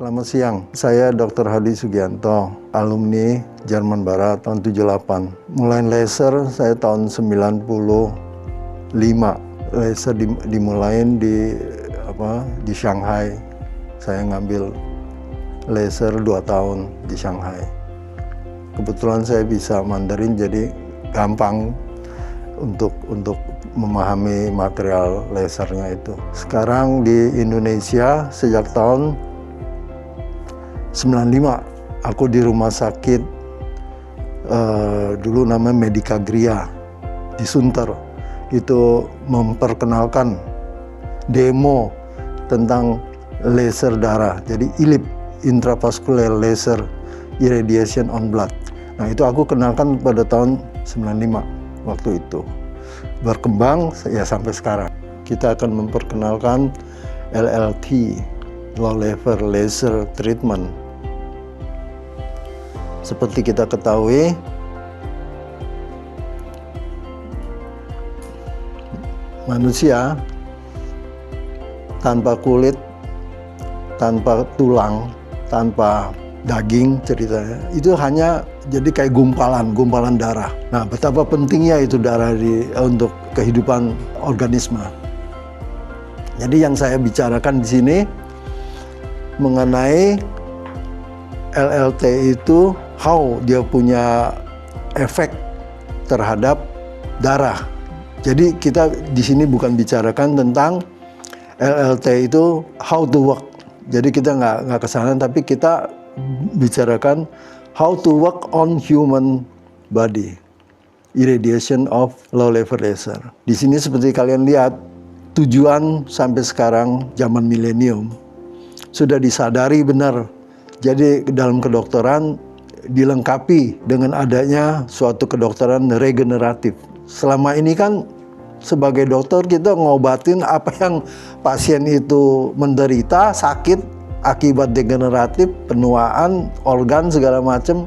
Selamat siang, saya Dr. Hadi Sugianto, alumni Jerman Barat tahun 78. Mulai laser saya tahun 95. Laser dimulain di Shanghai. Saya ngambil laser 2 tahun di Shanghai. Kebetulan saya bisa Mandarin, jadi gampang untuk memahami material lasernya itu. Sekarang di Indonesia sejak tahun 95, aku di rumah sakit dulu namanya Medica Gria di Sunter. Itu memperkenalkan demo tentang laser darah, jadi ILIP, intravascular laser irradiation on blood. Nah, itu aku kenalkan pada tahun 95 waktu itu. Berkembang ya sampai sekarang. Kita akan memperkenalkan LLT, low level laser treatment. Seperti kita ketahui, manusia tanpa kulit, tanpa tulang, tanpa daging ceritanya, itu hanya jadi kayak gumpalan darah. Nah, betapa pentingnya itu darah untuk kehidupan organisme. Jadi yang saya bicarakan di sini mengenai LLT itu, how dia punya efek terhadap darah. Jadi kita di sini bukan bicarakan tentang LLT itu how to work. Jadi kita nggak kesana, tapi kita bicarakan how to work on human body, irradiation of low level laser. Di sini seperti kalian lihat, tujuan sampai sekarang zaman milenium sudah disadari benar. Jadi dalam kedokteran dilengkapi dengan adanya suatu kedokteran regeneratif. Selama ini kan sebagai dokter kita ngobatin apa yang pasien itu menderita, sakit akibat degeneratif, penuaan, organ segala macam.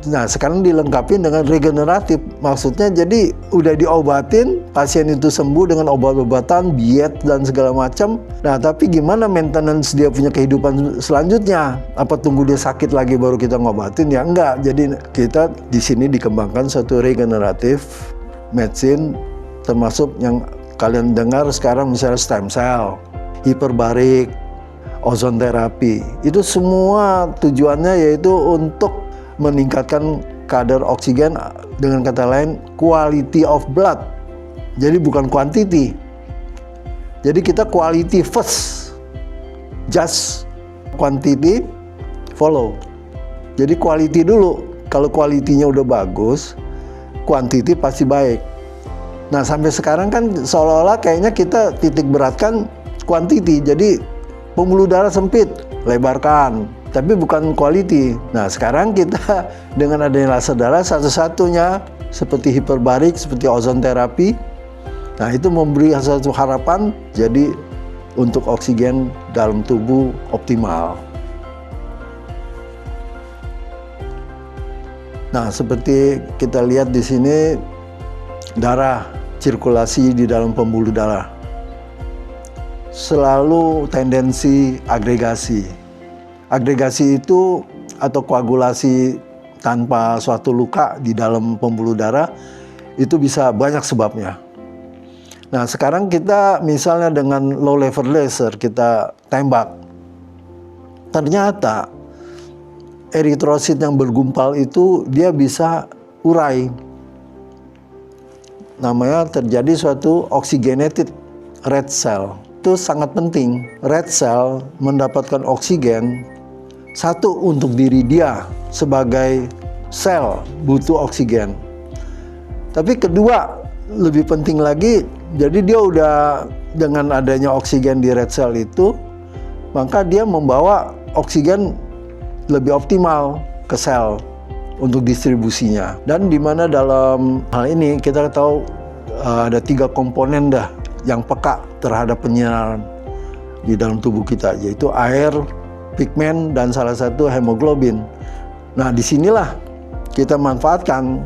Nah, sekarang dilengkapi dengan regeneratif. Maksudnya jadi udah diobatin, pasien itu sembuh dengan obat-obatan, diet dan segala macam. Nah, tapi gimana maintenance dia punya kehidupan selanjutnya? Apa tunggu dia sakit lagi baru kita ngobatin? Ya enggak. Jadi kita di sini dikembangkan suatu regeneratif medicine, termasuk yang kalian dengar sekarang misalnya stem cell, hiperbarik, ozon terapi. Itu semua tujuannya yaitu untuk meningkatkan kadar oksigen, dengan kata lain quality of blood. Jadi bukan quantity. Jadi kita quality first, just quantity follow. Jadi quality dulu. Kalau quality-nya udah bagus, quantity pasti baik. Nah, sampai sekarang kan seolah-olah kayaknya kita titik beratkan quantity. Jadi pembuluh darah sempit, lebarkan. Tapi bukan quality. Nah, sekarang kita dengan adanya laser darah satu-satunya seperti hiperbarik, seperti ozon terapi. Nah, itu memberi satu harapan jadi untuk oksigen dalam tubuh optimal. Nah, seperti kita lihat di sini darah, sirkulasi di dalam pembuluh darah selalu tendensi agregasi. Agregasi itu atau koagulasi tanpa suatu luka di dalam pembuluh darah itu bisa banyak sebabnya. Nah, sekarang kita misalnya dengan low level laser kita tembak, ternyata eritrosit yang bergumpal itu dia bisa urai. Namanya terjadi suatu oxygenated red cell. Itu sangat penting. Red cell mendapatkan oksigen, satu untuk diri dia sebagai sel butuh oksigen. Tapi kedua lebih penting lagi, jadi dia udah dengan adanya oksigen di red cell itu, maka dia membawa oksigen lebih optimal ke sel untuk distribusinya. Dan di mana dalam hal ini kita tahu ada 3 komponen yang peka terhadap penyinaran di dalam tubuh kita, yaitu air, pigmen, dan salah satu hemoglobin. Nah, disinilah kita manfaatkan,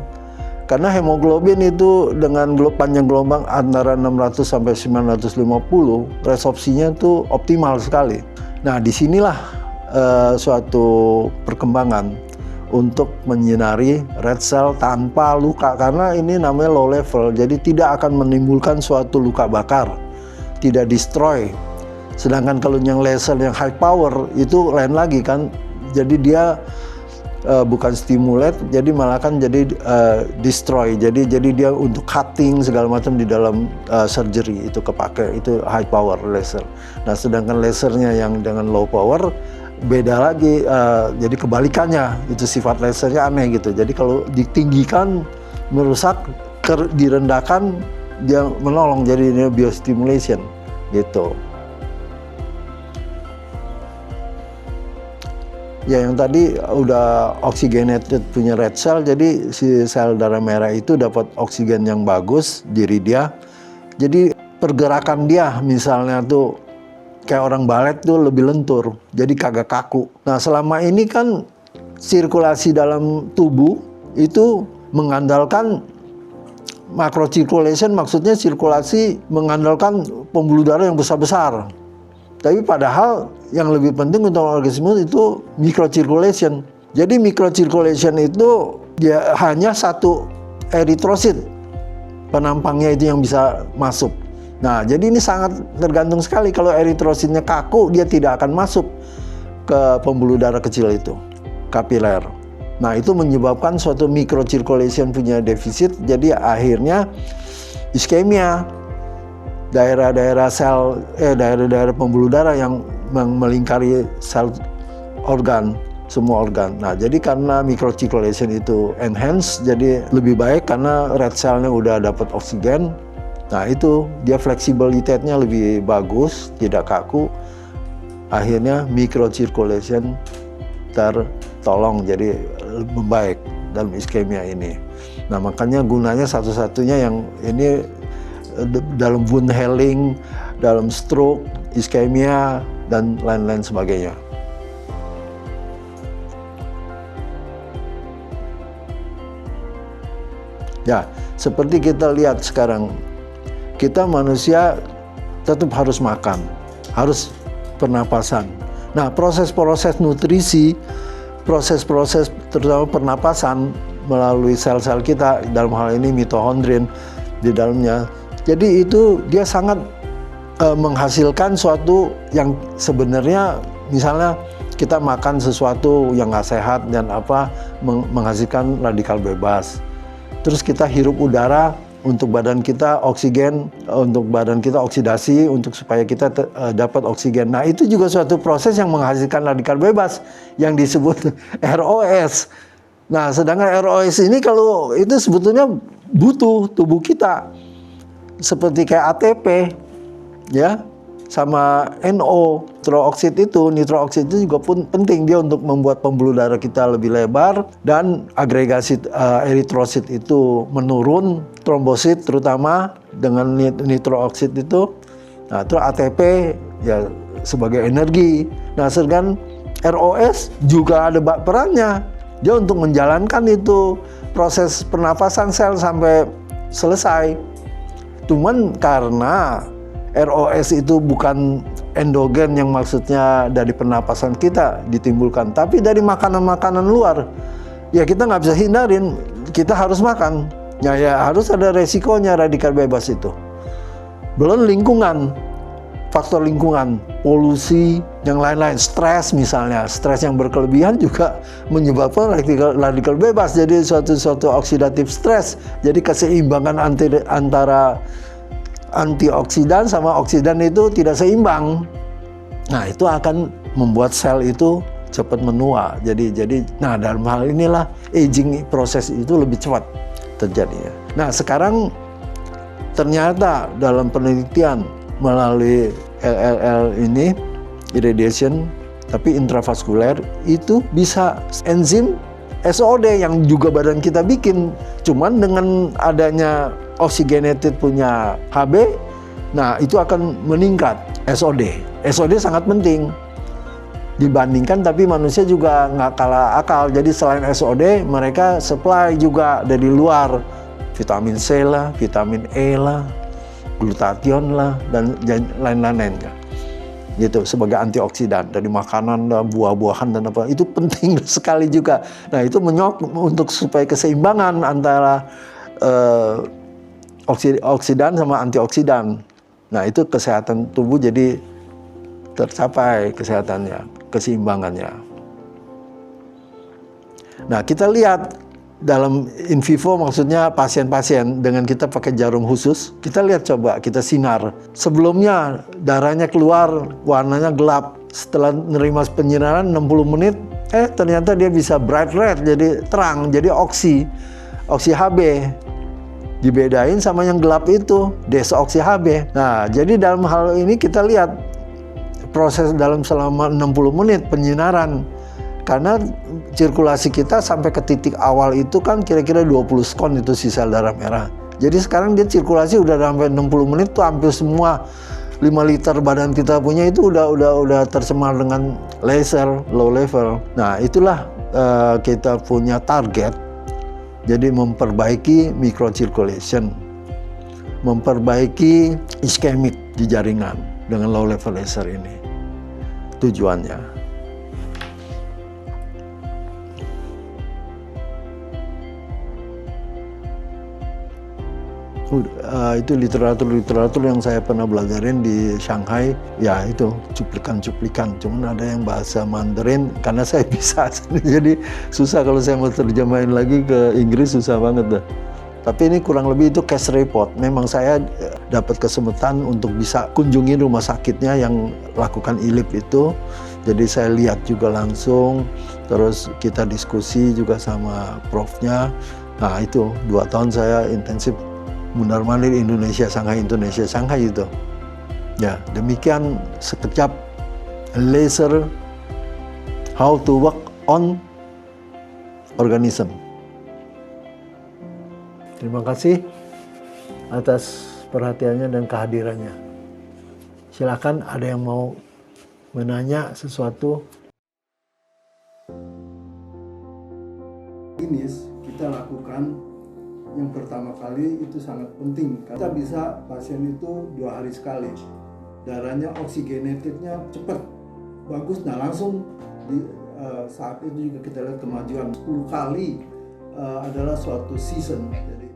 karena hemoglobin itu dengan panjang gelombang antara 600 sampai 950, resorpsinya itu optimal sekali. Nah, disinilah suatu perkembangan untuk menyinari red cell tanpa luka, karena ini namanya low level, jadi tidak akan menimbulkan suatu luka bakar, tidak destroy. Sedangkan kalau yang laser yang high power itu lain lagi kan, jadi dia bukan stimulate, jadi malah kan jadi destroy, jadi dia untuk cutting segala macam di dalam surgery itu kepake, itu high power laser. Nah sedangkan lasernya yang dengan low power beda lagi, jadi kebalikannya, itu sifat lasernya aneh gitu. Jadi kalau ditinggikan merusak, direndahkan dia menolong, jadi ini biostimulation gitu. Ya yang tadi udah oxygenated punya red cell, jadi si sel darah merah itu dapat oksigen yang bagus diri dia. Jadi pergerakan dia misalnya tuh kayak orang balet tuh lebih lentur, jadi kagak kaku. Nah selama ini kan sirkulasi dalam tubuh itu mengandalkan macrocirculation, maksudnya sirkulasi mengandalkan pembuluh darah yang besar-besar. Tapi padahal yang lebih penting untuk organisme itu microcirculation. Jadi microcirculation itu dia hanya satu eritrosit penampangnya itu yang bisa masuk. Nah, jadi ini sangat tergantung sekali. Kalau eritrositnya kaku, dia tidak akan masuk ke pembuluh darah kecil itu, kapiler. Nah, itu menyebabkan suatu microcirculation punya defisit. Jadi akhirnya iskemia. Daerah-daerah sel, daerah-daerah pembuluh darah yang melingkari sel organ, semua organ. Nah, jadi karena microcirculation itu enhance, jadi lebih baik karena red cell-nya udah dapat oksigen. Nah, itu dia fleksibilitasnya lebih bagus, tidak kaku. Akhirnya microcirculation tertolong, jadi membaik dalam iskemia ini. Nah, makanya gunanya satu-satunya yang ini dalam wound healing, dalam stroke, iskemia, dan lain-lain sebagainya. Ya, seperti kita lihat sekarang, kita manusia tetap harus makan, harus pernapasan. Nah, proses-proses nutrisi, proses-proses terutama pernapasan melalui sel-sel kita, dalam hal ini mitochondrion di dalamnya. Jadi itu dia sangat menghasilkan suatu yang sebenarnya misalnya kita makan sesuatu yang nggak sehat dan menghasilkan radikal bebas. Terus kita hirup udara untuk badan kita oksigen, untuk badan kita oksidasi untuk supaya kita dapat oksigen. Nah itu juga suatu proses yang menghasilkan radikal bebas yang disebut ROS. Nah sedangkan ROS ini kalau itu sebetulnya butuh tubuh kita. Seperti kayak ATP, ya, sama NO, nitro oksid itu juga pun penting dia untuk membuat pembuluh darah kita lebih lebar dan agregasi eritrosit itu menurun, trombosit terutama dengan nitro oksid itu. Nah, terus ATP ya sebagai energi. Nah, sedangkan ROS juga ada perannya. Dia untuk menjalankan itu proses pernapasan sel sampai selesai. Cuman karena ROS itu bukan endogen yang maksudnya dari pernapasan kita ditimbulkan, tapi dari makanan-makanan luar. Ya kita nggak bisa hindarin, kita harus makan. Ya harus ada resikonya radikal bebas itu. Belum lingkungan, faktor lingkungan, polusi, yang lain-lain, stres misalnya. Stres yang berkelebihan juga menyebabkan radikal bebas. Jadi suatu oksidatif stres. Jadi keseimbangan antara antioksidan sama oksidan itu tidak seimbang. Nah, itu akan membuat sel itu cepat menua. Jadi nah dalam hal inilah aging proses itu lebih cepat terjadi. Nah, sekarang ternyata dalam penelitian melalui LLL ini irradiation tapi intravaskuler itu bisa enzim SOD yang juga badan kita bikin, cuman dengan adanya oxygenated punya HB, nah itu akan meningkat SOD. SOD sangat penting dibandingkan, tapi manusia juga nggak kalah akal. Jadi selain SOD, mereka supply juga dari luar, vitamin C lah, vitamin E lah, glutathione lah, dan lain-lain. gitu sebagai antioksidan dari makanan dan buah-buahan dan apa itu penting sekali juga. Nah itu untuk supaya keseimbangan antara oksidan sama antioksidan. Nah itu kesehatan tubuh jadi tercapai kesehatannya, keseimbangannya. Nah kita lihat dalam in vivo maksudnya pasien-pasien dengan kita pakai jarum khusus, kita lihat coba, kita sinar. Sebelumnya darahnya keluar, warnanya gelap. Setelah menerima penyinaran 60 menit, ternyata dia bisa bright red, jadi terang, jadi oksi Hb. Dibedain sama yang gelap itu, desoksi Hb. Nah, jadi dalam hal ini kita lihat proses dalam selama 60 menit penyinaran. Karena sirkulasi kita sampai ke titik awal itu kan kira-kira 20 skon itu sisa darah merah. Jadi sekarang dia sirkulasi udah sampai 60 menit tuh hampir semua 5 liter badan kita punya itu udah tercemar dengan laser low level. Nah, itulah kita punya target. Jadi memperbaiki microcirculation, memperbaiki iskemik di jaringan dengan low level laser ini. Tujuannya. Itu literatur yang saya pernah belajarin di Shanghai, ya itu cuplikan-cuplikan. Cuman ada yang bahasa Mandarin karena saya bisa, jadi susah kalau saya mau terjemahin lagi ke Inggris, susah banget dah. Tapi ini kurang lebih itu case report. Memang saya dapat kesempatan untuk bisa kunjungi rumah sakitnya yang lakukan ILIP itu. Jadi saya lihat juga langsung, terus kita diskusi juga sama profnya. Nah itu 2 tahun saya intensif mundar-mandir Indonesia Shanghai itu. Ya, demikian sekejap laser how to work on organism. Terima kasih atas perhatiannya dan kehadirannya. Silakan ada yang mau menanya sesuatu. Ini kita lakukan yang pertama kali itu sangat penting. Kita bisa pasien itu 2 hari sekali. Darahnya oksigenatifnya cepat, bagus. Nah langsung di saat itu juga kita lihat kemajuan 10 kali adalah suatu season. Jadi